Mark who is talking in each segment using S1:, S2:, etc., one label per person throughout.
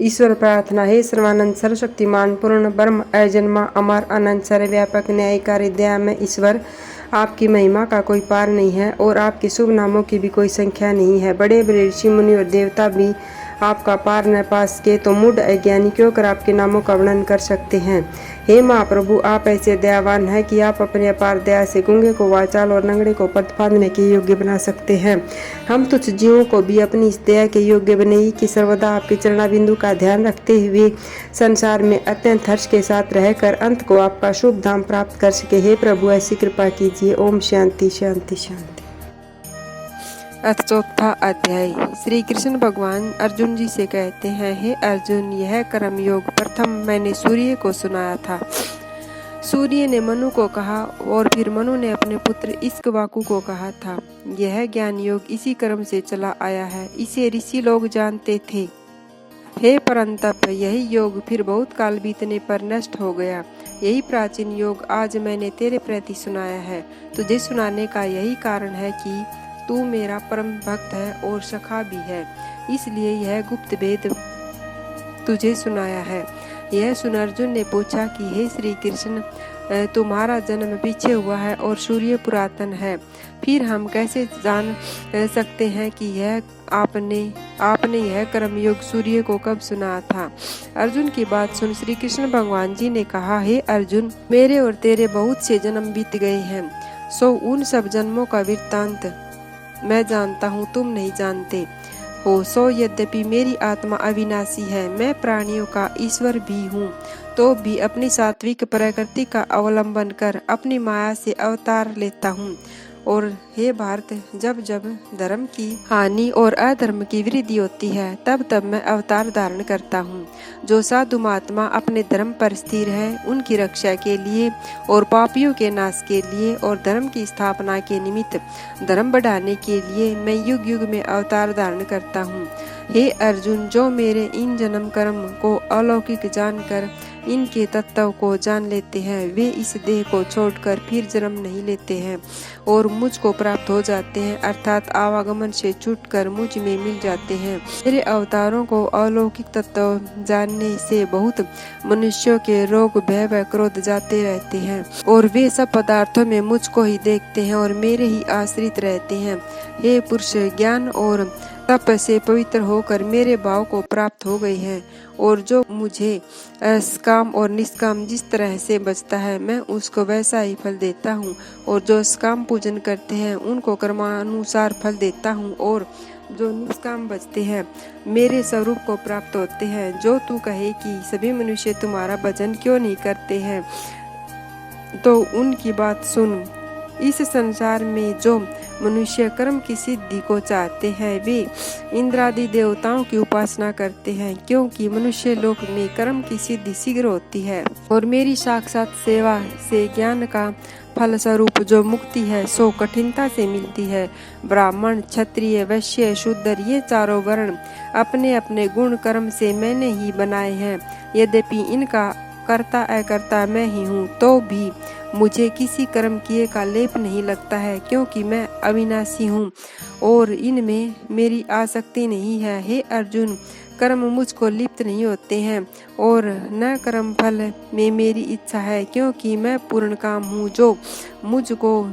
S1: ईश्वर प्रार्थना। हे सर्वानंद सर्वशक्तिमान पूर्ण ब्रह्म अजन्मा अमर अनंत सर्वव्यापक न्यायकारी दयामय ईश्वर, आपकी महिमा का कोई पार नहीं है और आपके शुभ नामों की भी कोई संख्या नहीं है। बड़े बड़े ऋषि मुनि और देवता भी आपका पार न पा सके तो मूढ़ अज्ञानी क्यों कर आपके नामों का वर्णन कर सकते हैं। हे महाप्रभु, आप ऐसे दयावान हैं कि आप अपने अपार दया से गूंगे को वाचाल और लंगड़े को पथ फाँदने के योग्य बना सकते हैं। हम तुच्छ जीवों को भी अपनी इस दया के योग्य बने कि सर्वदा आपके चरणाबिंदु का ध्यान रखते हुए संसार में अत्यंत हर्ष के साथ रहकर अंत को आपका शुभ धाम प्राप्त कर सके। हे प्रभु, ऐसी कृपा कीजिए। ओम शांति शांति शांति।
S2: अथ चौथा अध्याय। श्री कृष्ण भगवान अर्जुन जी से कहते हैं, हे अर्जुन, यह कर्म योग प्रथम मैंने सूर्य को सुनाया था। सूर्य ने मनु को कहा और फिर मनु ने अपने पुत्र इक्ष्वाकु को कहा था। यह ज्ञान योग इसी कर्म से चला आया है, इसे ऋषि लोग जानते थे। हे परंतप, यही योग फिर बहुत काल बीतने पर नष्ट हो गया। यही प्राचीन योग आज मैंने तेरे प्रति सुनाया है। तुझे सुनाने का यही कारण है कि तू मेरा परम भक्त है और सखा भी है, इसलिए यह गुप्त भेद तुझे सुनाया है। यह सुन अर्जुन ने पूछा कि हे श्री कृष्ण, तुम्हारा जन्म पीछे हुआ है और सूर्य पुरातन है, फिर हम कैसे जान सकते हैं कि यह आपने यह कर्मयोग सूर्य को कब सुना था। अर्जुन की बात सुन श्री कृष्ण भगवान जी ने कहा, हे अर्जुन, मेरे और तेरे बहुत से जन्म बीत गए हैं, सो उन सब जन्मों का वृत्तांत मैं जानता हूँ, तुम नहीं जानते हो। सो यद्यपि मेरी आत्मा अविनाशी है, मैं प्राणियों का ईश्वर भी हूँ, तो भी अपनी सात्विक प्रकृति का अवलंबन कर अपनी माया से अवतार लेता हूँ। और हे भारत, जब जब धर्म की हानि और अधर्म की वृद्धि होती है, तब तब मैं अवतार धारण करता हूँ। जो साधु महात्मा अपने धर्म पर स्थिर है, उनकी रक्षा के लिए और पापियों के नाश के लिए और धर्म की स्थापना के निमित्त धर्म बढ़ाने के लिए मैं युग युग में अवतार धारण करता हूँ। हे अर्जुन, जो मेरे इन जन्म कर्म को अलौकिक जानकर इनके तत्व को जान लेते हैं, वे इस देह को छोड़कर फिर जन्म नहीं लेते हैं और मुझ को प्राप्त हो जाते हैं, अर्थात आवागमन से छूटकर मुझ में मिल जाते हैं। मेरे अवतारों को अलौकिक तत्व जानने से बहुत मनुष्यों के रोग भय व क्रोध जाते रहते हैं और वे सब पदार्थों में मुझको ही देखते हैं और मेरे ही आश्रित रहते हैं। हे पुरुष, ज्ञान और तप से पवित्र होकर मेरे भाव को प्राप्त हो गई है और जो मुझे सकाम और निष्काम जिस तरह से बचता है, मैं उसको वैसा ही फल देता हूँ और जो सकाम पूजन करते हैं उनको कर्मानुसार फल देता हूँ और जो निष्काम बचते हैं मेरे स्वरूप को प्राप्त होते हैं। जो तू कहे कि सभी मनुष्य तुम्हारा भजन क्यों नहीं करते हैं, तो उनकी बात सुन। इस संसार में जो मनुष्य कर्म की सिद्धि को चाहते हैं, वे इंद्रादि देवताओं की उपासना करते हैं, क्योंकि मनुष्य लोक में कर्म की सिद्धि शीघ्र होती है और मेरी साक्षात सेवा से ज्ञान का फल स्वरूप जो मुक्ति है, सो कठिनता से मिलती है। ब्राह्मण, क्षत्रिय, वैश्य, शूद्र, ये चारों वर्ण अपने अपने गुण कर्म से मैंने ही बनाए हैं। यद्यपि इनका कर्ता अकर्ता मैं ही हूँ, तो भी मुझे किसी कर्म किए का लेप नहीं लगता है, क्योंकि मैं अविनाशी हूँ और इनमें मेरी आसक्ति नहीं है। हे अर्जुन, कर्म मुझको लिप्त नहीं होते हैं और न कर्म फल में मेरी इच्छा है, क्योंकि मैं पूर्ण काम हूँ। जो मुझको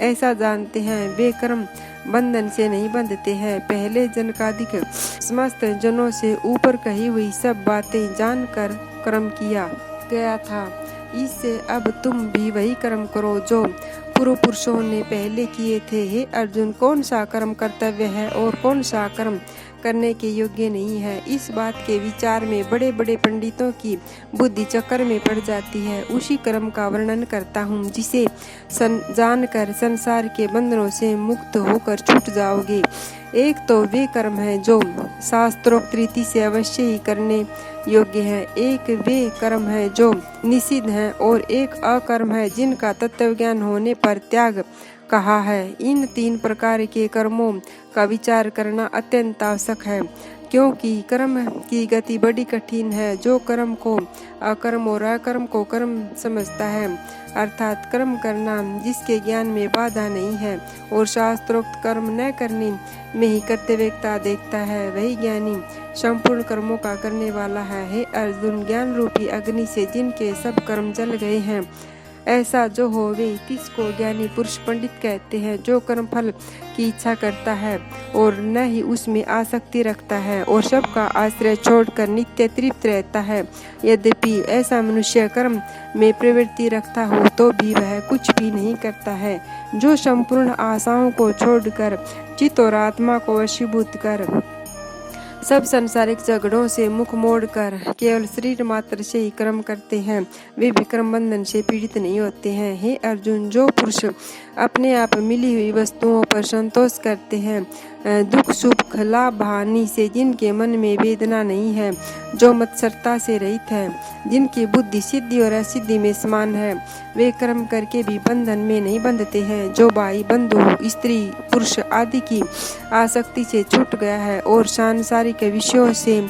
S2: ऐसा जानते हैं, वे कर्म बंधन से नहीं बंधते हैं। पहले जनकादिक समस्त जनों से ऊपर कही हुई सब बातें जानकर कर्म किया गया था, इससे अब तुम भी वही कर्म करो जो पूर्व पुरुषों ने पहले किए थे। हे अर्जुन, कौन सा कर्म कर्तव्य है और कौन सा कर्म करने के योग्य नहीं है, इस बात के विचार में बड़े बड़े पंडितों की बुद्धि चक्कर में पड़ जाती है। उसी कर्म का वर्णन करता हूँ जिसे जानकर संसार के बंधनों से मुक्त होकर छूट जाओगे। एक तो वे कर्म हैं जो शास्त्रोक्त रीति से अवश्य ही करने योग्य है, एक वे कर्म है जो निषिद्ध हैं और एक अकर्म है जिनका तत्व ज्ञान होने पर त्याग कहा है। इन तीन प्रकार के कर्मों का विचार करना अत्यंत आवश्यक है, क्योंकि कर्म की गति बड़ी कठिन है। जो कर्म को अकर्म और अकर्म को कर्म समझता है, अर्थात कर्म करना जिसके ज्ञान में बाधा नहीं है और शास्त्रोक्त कर्म न करने में ही कर्तव्यता देखता है, वही ज्ञानी संपूर्ण कर्मों का करने वाला है। हे अर्जुन, ज्ञान रूपी अग्नि से जिनके सब कर्म जल गए हैं, ऐसा जो होवे तिसको ज्ञानी पुरुष पंडित कहते हैं। जो कर्म फल की इच्छा करता है और न ही उसमें आसक्ति रखता है और सबका आश्रय छोड़कर नित्य तृप्त रहता है, यद्यपि ऐसा मनुष्य कर्म में प्रवृत्ति रखता हो तो भी वह कुछ भी नहीं करता है। जो संपूर्ण आशाओं को छोड़कर चित्त और आत्मा को वशीभूत कर सब संसारिक झगड़ों से मुख मोड़कर केवल शरीर मात्र से ही कर्म करते हैं, वे विक्रम बंधन से पीड़ित नहीं होते हैं। हे अर्जुन, जो पुरुष अपने आप मिली हुई वस्तुओं पर संतोष करते हैं, दुख सुख लाभ हानि से जिनके मन में वेदना नहीं है, जो मत्सरता से रहित है, जिनकी बुद्धि सिद्धि और असिद्धि में समान है, वे कर्म करके भी बंधन में नहीं बंधते हैं। जो भाई बंधु स्त्री पुरुष आदि की आसक्ति से छूट गया है और सांसारिक विषयों से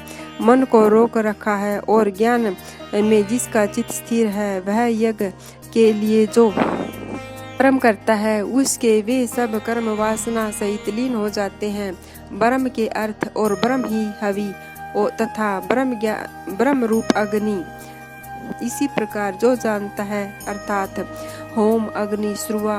S2: मन को रोक रखा है और ज्ञान में जिसका चित्त स्थिर है, वह यज्ञ के लिए जो कर्म करता है उसके वे सब कर्म वासना सहित लीन हो जाते हैं। ब्रह्म के अर्थ और ब्रह्म ही हवि तथा ब्रह्म रूप अग्नि। इसी प्रकार जो जानता है अर्थात होम अग्नि श्रुवा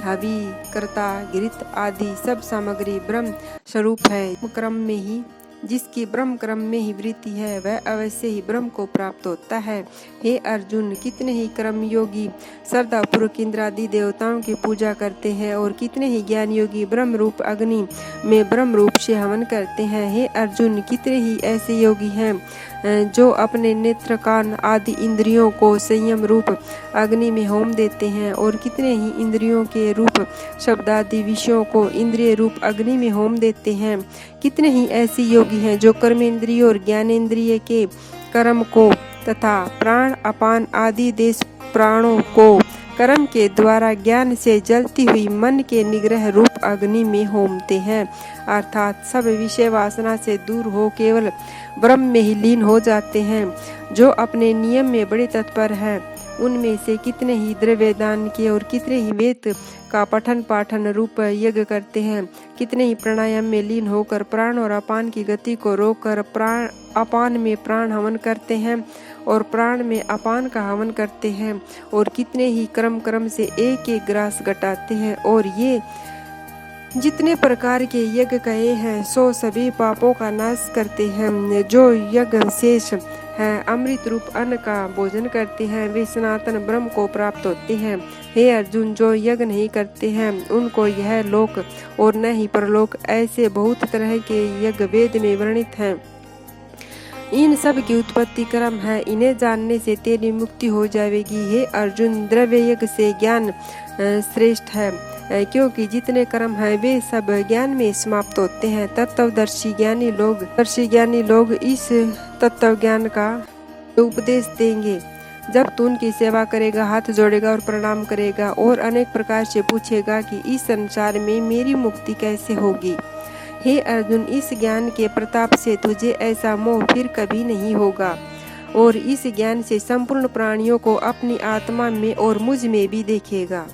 S2: हवि कर्ता घृत आदि सब सामग्री ब्रह्म स्वरूप है। क्रम में ही जिसकी ब्रह्म क्रम में ही वृत्ति है, वह अवश्य ही ब्रह्म को प्राप्त होता है। हे अर्जुन, कितने ही कर्म योगी श्रद्धा पूर्वक इंद्र आदि देवताओं की पूजा करते हैं और कितने ही ज्ञान योगी ब्रह्म रूप अग्नि में ब्रह्म रूप से हवन करते हैं। हे अर्जुन, कितने ही ऐसे योगी हैं जो अपने नेत्र कान आदि इंद्रियों को संयम रूप अग्नि में होम देते हैं और कितने ही इंद्रियों के रूप शब्द आदि विषयों को इंद्रिय रूप अग्नि में होम देते हैं। कितने ही ऐसे योगी हैं जो कर्मेंद्रिय और ज्ञानेंद्रिय के कर्म को तथा प्राण अपान आदि देश प्राणों को कर्म के द्वारा ज्ञान से जलती हुई मन के निग्रह रूप अग्नि में होमते हैं, अर्थात सब विषय वासना से दूर हो केवल ब्रह्म में ही लीन हो जाते हैं। जो अपने नियम में बड़े तत्पर है, उनमें से कितने ही द्रव्य दान किए और कितने ही वेद का पठन पाठन रूप यज्ञ करते हैं, कितने ही प्राणायाम में लीन होकर प्राण और अपान की गति को रोककर प्राण अपान में प्राण हवन करते हैं और प्राण में अपान का हवन करते हैं, और कितने ही क्रम क्रम से एक एक ग्रास घटाते हैं। और ये जितने प्रकार के यज्ञ कहे हैं सो सभी पापों का नाश करते हैं। जो यज्ञ शेष है अमृत रूप अन्न का भोजन करते हैं, वे सनातन ब्रह्म को प्राप्त होते हैं। हे अर्जुन, जो यज्ञ नहीं करते हैं उनको यह लोक और न ही परलोक ऐसे बहुत तरह के यज्ञ वेद में वर्णित हैं। इन सब की उत्पत्ति क्रम है, इन्हें जानने से तेरी मुक्ति हो जाएगी। हे अर्जुन, द्रव्य यज्ञ से ज्ञान श्रेष्ठ है, क्योंकि जितने कर्म हैं वे सब ज्ञान में समाप्त होते हैं। तत्वदर्शी ज्ञानी लोग इस तत्व ज्ञान का उपदेश देंगे। जब तू उनकी सेवा करेगा, हाथ जोड़ेगा और प्रणाम करेगा और अनेक प्रकार से पूछेगा कि इस संसार में मेरी मुक्ति कैसे होगी। हे अर्जुन, इस ज्ञान के प्रताप से तुझे ऐसा मोह फिर कभी नहीं होगा और इस ज्ञान से संपूर्ण प्राणियों को अपनी आत्मा में और मुझ में भी देखेगा।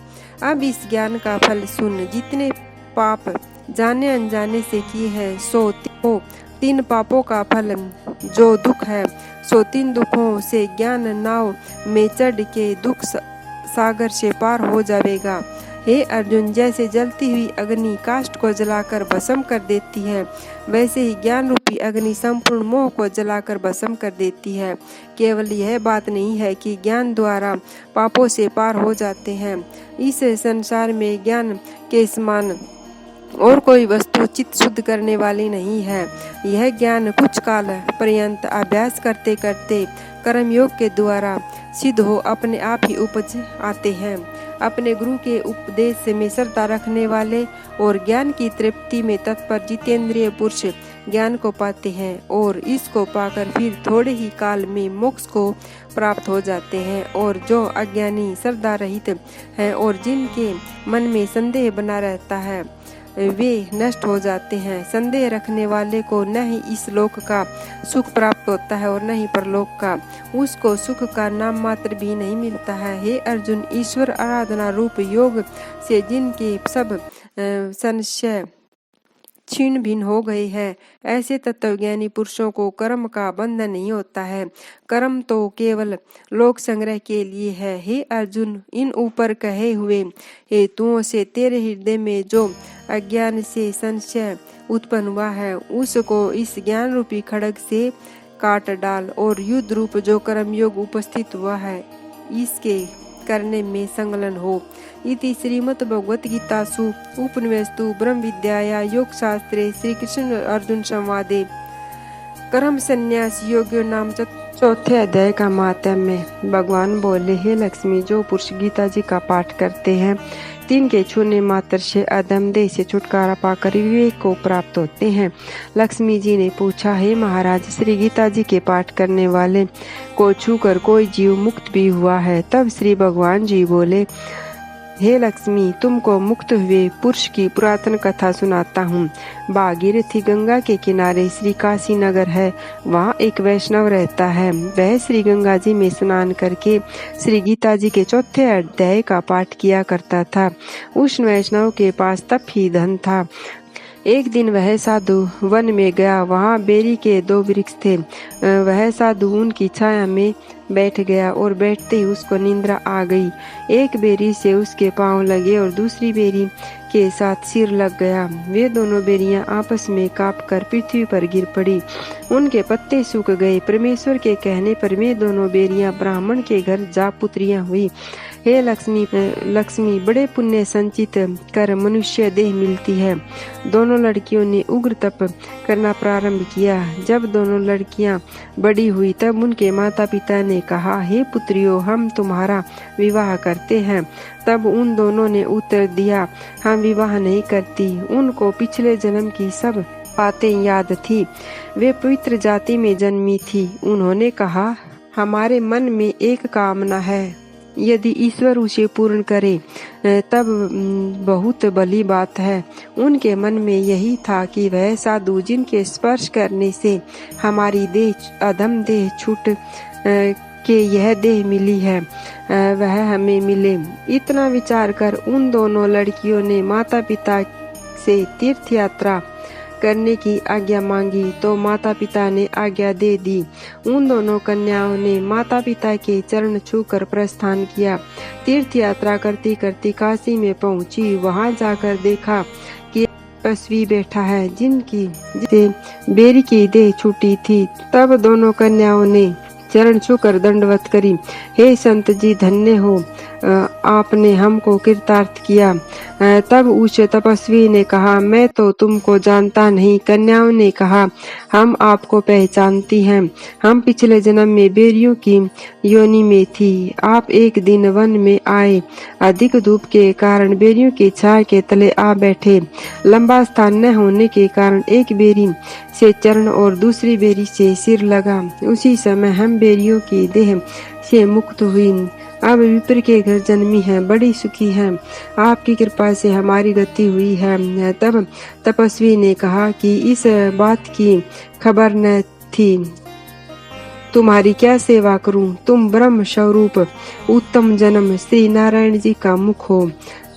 S2: अब इस ज्ञान का फल सुन। जितने पाप जाने अनजाने से किए हैं सो तीन पापों का फल जो दुख है, सो तीन दुखों से ज्ञान नाव में चढ़ के दुख सागर से पार हो जाएगा। हे अर्जुन, जैसे जलती हुई अग्नि काष्ठ को जलाकर भस्म कर देती है, वैसे ही ज्ञान रूपी अग्नि संपूर्ण मोह को जलाकर भस्म कर देती है। केवल यह बात नहीं है कि ज्ञान द्वारा पापों से पार हो जाते हैं। इस संसार में ज्ञान के समान और कोई वस्तु चित्त शुद्ध करने वाली नहीं है। यह ज्ञान कुछ काल पर्यंत अभ्यास करते करते कर्मयोग के द्वारा सिद्ध हो अपने आप ही उपज आते हैं। अपने गुरु के उपदेश में श्रद्धा रखने वाले और ज्ञान की तृप्ति में तत्पर जितेंद्रिय पुरुष ज्ञान को पाते हैं और इसको पाकर फिर थोड़े ही काल में मोक्ष को प्राप्त हो जाते हैं। और जो अज्ञानी श्रद्धा रहित हैं और जिनके मन में संदेह बना रहता है, वे नष्ट हो जाते हैं। संदेह रखने वाले को न ही इस लोक का सुख प्राप्त होता है और न ही परलोक का। उसको सुख का नाम मात्र भी नहीं मिलता है। हे अर्जुन, ईश्वर आराधना रूप योग से जिनके सब संशय छीन भिन्न हो गई है। ऐसे तत्वज्ञानी पुरुषों को कर्म का बंधन नहीं होता है। कर्म तो केवल लोक संग्रह के लिए है। हे अर्जुन, इन ऊपर कहे हुए हेतुओं से तेरे हृदय में जो अज्ञान से संशय उत्पन्न हुआ है उसको इस ज्ञान रूपी खड्ग से काट डाल और युद्ध रूप जो कर्मयोग उपस्थित हुआ है इसके करने में संलग्न हो। इति श्रीमद् भगवत गीतासु उपनिषदु ब्रह्म विद्याया योग शास्त्रे श्री कृष्ण अर्जुन संवादे कर्म संन्यास योग्यो नाम चौथे अध्याय का माहात्म्य। भगवान बोले, हे लक्ष्मी, जो पुरुष गीता जी का पाठ करते हैं तीन के छूने मात्र से अधम देह से छुटकारा पाकर विवेक को प्राप्त होते हैं। लक्ष्मी जी ने पूछा, हे महाराज, श्री गीता जी के पाठ करने वाले को छूकर कोई जीव मुक्त भी हुआ है? तब श्री भगवान जी बोले, हे लक्ष्मी, तुमको मुक्त हुए पुरुष की पुरातन कथा सुनाता हूँ। भागीरथी गंगा के किनारे श्री काशी नगर है। वहाँ एक वैष्णव रहता है। वह श्री गंगा जी में स्नान करके श्री गीता जी के चौथे अध्याय का पाठ किया करता था। उस वैष्णव के पास तप ही धन था। एक दिन वह साधु वन में गया। वहाँ बेरी के 2 वृक्ष थे। वह साधु उनकी छाया में बैठ गया और बैठते ही उसको निंद्रा आ गई। एक बेरी से उसके पांव लगे और दूसरी बेरी के साथ सिर लग गया। वे दोनों बेरियां आपस में कांपकर पृथ्वी पर गिर पड़ी। उनके पत्ते सूख गए। परमेश्वर के कहने पर वे दोनों बेरियां ब्राह्मण के घर जा पुत्रियां हुई। हे लक्ष्मी, बड़े पुण्य संचित कर मनुष्य देह मिलती है। दोनों लड़कियों ने उग्र तप करना प्रारंभ किया। जब दोनों लड़कियां बड़ी हुई तब उनके माता पिता ने कहा, हे पुत्रियों, हम तुम्हारा विवाह करते हैं। तब उन दोनों ने उत्तर दिया, हम विवाह नहीं करती। उनको पिछले जन्म की सब बातें याद थी। वे पवित्र जाति में जन्मी थी। उन्होंने कहा, हमारे मन में एक कामना है, यदि ईश्वर उसे पूर्ण करे तब बहुत भली बात है। उनके मन में यही था कि वह साधु जिनके स्पर्श करने से हमारी देह अधम देह छूट के यह देह मिली है वह हमें मिले। इतना विचार कर उन दोनों लड़कियों ने माता पिता से तीर्थ यात्रा करने की आज्ञा मांगी तो माता पिता ने आज्ञा दे दी। उन दोनों कन्याओं ने माता पिता के चरण छूकर प्रस्थान किया। तीर्थ यात्रा करती करती काशी में पहुंची। वहां जाकर देखा कि तपस्वी बैठा है जिसे बेरी की देह छूटी थी। तब दोनों कन्याओं ने चरण छूकर दंडवत करी। हे संत जी, धन्य हो, आपने हमको कृतार्थ किया। तब उस तपस्वी ने कहा, मैं तो तुमको जानता नहीं। कन्याओं ने कहा, हम आपको पहचानती हैं। हम पिछले जन्म में बेरियों की योनि में थी। आप एक दिन वन में आए। अधिक धूप के कारण बेरियों की छाया के तले आ बैठे। लंबा स्थान न होने के कारण एक बेरी से चरण और दूसरी बेरी से सिर लगा। उसी समय हम बेरियों की देह से मुक्त हुई। अब विप्र के घर जन्मी है, बड़ी सुखी है। आपकी कृपा से हमारी गति हुई है। तब तपस्वी ने कहा कि इस बात की खबर न थी। तुम्हारी क्या सेवा करूं? तुम ब्रह्म स्वरूप उत्तम जन्म श्री नारायण जी का मुख हो।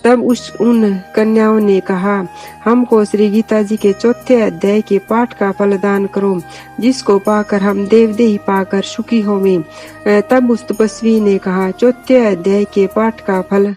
S2: तब उन कन्याओं ने कहा, हमको श्री गीता जी के चौथे अध्याय के पाठ का फल दान करो, जिसको पाकर हम देवदेही पाकर सुखी होवें। तब उस तपस्वी ने कहा, चौथे अध्याय के पाठ का फल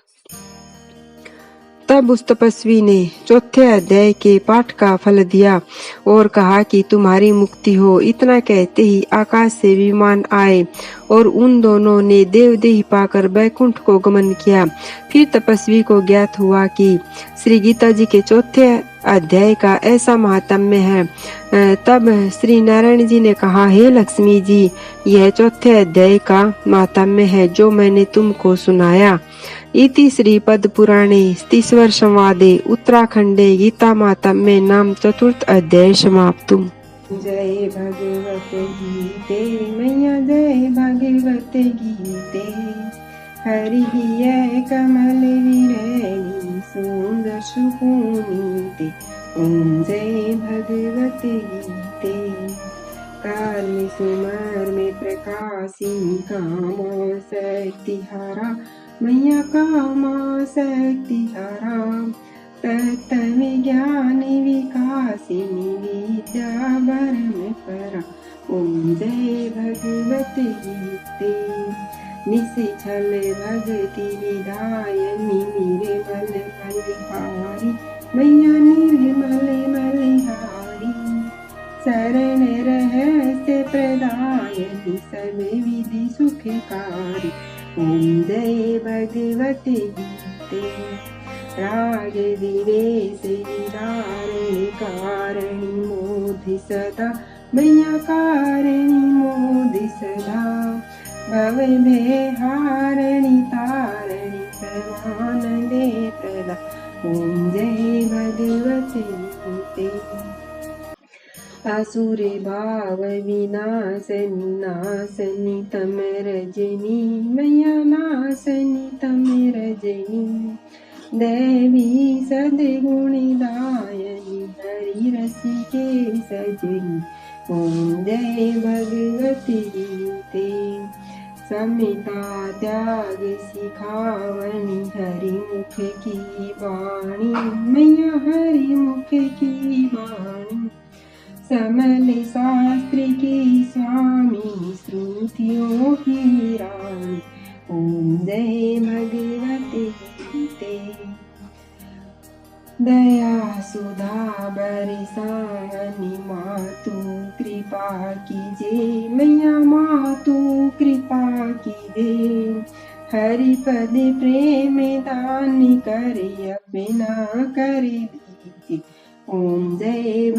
S2: तब उस तपस्वी ने चौथे अध्याय के पाठ का फल दिया और कहा कि तुम्हारी मुक्ति हो। इतना कहते ही आकाश से विमान आए और उन दोनों ने देवदेही पाकर बैकुंठ को गमन किया। फिर तपस्वी को ज्ञात हुआ कि श्री गीता जी के चौथे अध्याय का ऐसा महात्म्य है। तब श्री नारायण जी ने कहा, हे लक्ष्मी जी, यह चौथे अध्याय का महात्म्य है जो मैंने तुमको सुनाया। इति श्री पद्म पुराणे तीसवर संवादे उत्तराखंडे गीता महात्म्ये नाम चतुर्थ अध्याय समाप्तुम। जय भगवत गीते मैया, जय भगवत गीते। हरि कमल विरणी सुंदर सुपुनीते। ओम जय भगवत गीते। काल में सुमर में प्रकाशी कामा शक्ति हारा, मैया कामा शक्ति हारा।
S1: तत्त्वज्ञान विकासिनी विद्या परम परा। ओम जय भगवत गीते। निश्चल भगति विदायनी निर्मल बलिहारी। मैया निर्मल बलिहारी। शरण रहस्य प्रदायनी सब विधि सुखकारी। ओम जय भगवत गीते। राग विवेश विदारिणी कारिणी मोधि सदा। मैया कारिणी मोधि सदा। भव हारिणी तारिणी परमानंदे प्रदा। ओम जय भगवते गीते। असुरे भाव विनाशनी नाशनी तम रजनी। मैया नाशनी तम रजनी। देवी सद्गुणी दायनी हरि रसिके सजनी। ओम जय भगवती गीते। समिता त्याग सिखावनी हरि मुख की वाणी। मैया हरि मुख की वाणी। समल शास्त्री की स्वामी श्रुतियों की रानी। ओम जय भगवती गीते। दया सुधा बरसावनी मातु कृपा कीजे। मैया मातु कृपा कीजे। हरि पद प्रेम दान करे अपना कर दीजिए। ओम जय